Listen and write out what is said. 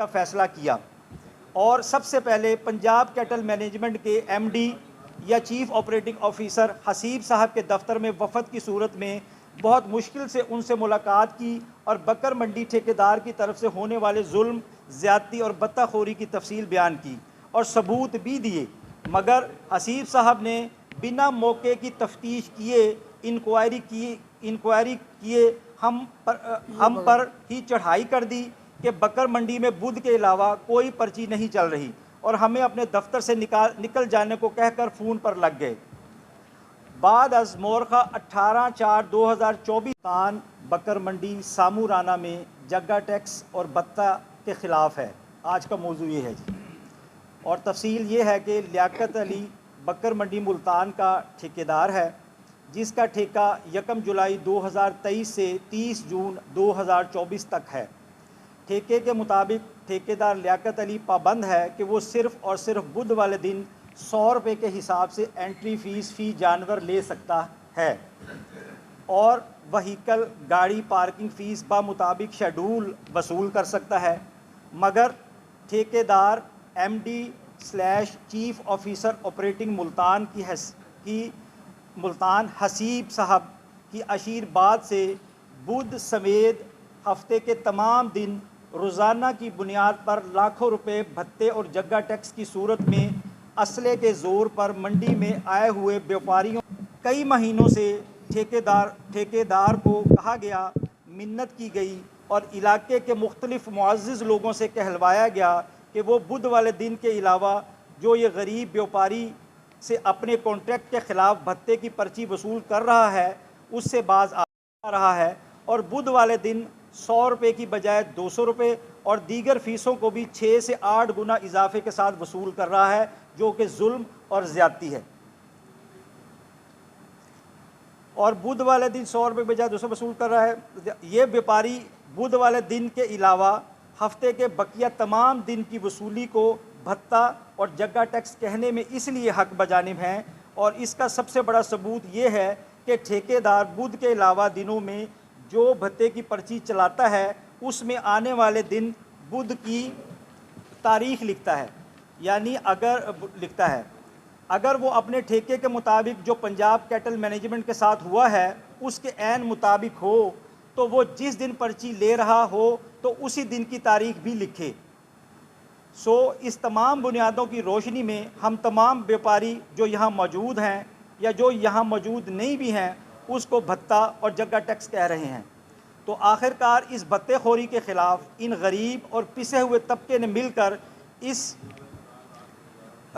का फ़ैसला किया और सबसे पहले पंजाब कैटल मैनेजमेंट के एमडी या चीफ़ ऑपरेटिंग ऑफिसर हसीब साहब के दफ्तर में वफद की सूरत में बहुत मुश्किल से उनसे मुलाकात की और बकर मंडी ठेकेदार की तरफ से होने वाले जुल्म, ज़्यादती और बत्ताखोरी की तफसील बयान की और सबूत भी दिए, मगर हसीब साहब ने बिना मौके की तफ्तीश किए इंक्वायरी किए हम पर ही चढ़ाई कर दी कि बकर मंडी में बुध के अलावा कोई पर्ची नहीं चल रही और हमें अपने दफ्तर से निकल जाने को कहकर फ़ोन पर लग गए। बाद अज मोरखा 18/4/2024 तान बकर मंडी सामूराना में जग्गा टैक्स और बत्ता के ख़िलाफ़ है। आज का मौजू ये है जी, और तफसील ये है कि लियाकत अली बकर मंडी मुल्तान का ठेकेदार है, जिसका ठेका 1 जुलाई 2023 से 30 जून 2024 तक है। ठेके के मुताबिक ठेकेदार लियाकत अली पाबंद है कि वो सिर्फ़ और सिर्फ बुध वाले दिन 100 रुपये के हिसाब से एंट्री फ़ीस फ़ी जानवर ले सकता है और वहीकल गाड़ी पार्किंग फ़ीस बामुताबिक शेड्यूल वसूल कर सकता है, मगर ठेकेदार MD/चीफ़ ऑफिसर ऑपरेटिंग मुल्तान की मुल्तान हसीब साहब की आशीर्वाद से बुध समेत हफ्ते के तमाम दिन रोज़ाना की बुनियाद पर लाखों रुपए भत्ते और जग्गा टैक्स की सूरत में असले के ज़ोर पर मंडी में आए हुए व्यापारियों कई महीनों से ठेकेदार को कहा गया, मिन्नत की गई और इलाके के मुख्तलिफ मुअज़्ज़िज़ लोगों से कहलवाया गया कि वो बुध वाले दिन के अलावा जो ये गरीब व्यापारी से अपने कॉन्ट्रैक्ट के ख़िलाफ़ भत्ते की पर्ची वसूल कर रहा है उससे बाज आ रहा है और बुध वाले दिन 100 रुपये की बजाय 200 रुपये और दीगर फ़ीसों को भी 6 से 8 गुना इजाफे के साथ वसूल कर रहा है, जो कि जुल्म और ज़्यादती है। और बुध वाले दिन 100 रुपये बजाय 200 वसूल कर रहा है। ये व्यापारी बुध वाले दिन के अलावा हफ्ते के बकिया तमाम दिन की वसूली को भत्ता और जग्गा टैक्स कहने में इसलिए हक बजानिब हैं, और इसका सबसे बड़ा सबूत ये है कि ठेकेदार बुध के अलावा दिनों में जो भत्ते की पर्ची चलाता है उसमें आने वाले दिन बुध की तारीख़ लिखता है, यानी अगर वो अपने ठेके के मुताबिक जो पंजाब कैटल मैनेजमेंट के साथ हुआ है उसके ऐन मुताबिक हो तो वो जिस दिन पर्ची ले रहा हो तो उसी दिन की तारीख़ भी लिखे। इस तमाम बुनियादों की रोशनी में हम तमाम व्यापारी जो यहाँ मौजूद हैं या जो यहाँ मौजूद नहीं भी हैं उसको भत्ता और जग्गा टैक्स कह रहे हैं। तो आखिरकार इस भत्तेखोरी के ख़िलाफ़ इन गरीब और पिसे हुए तबके ने मिलकर इस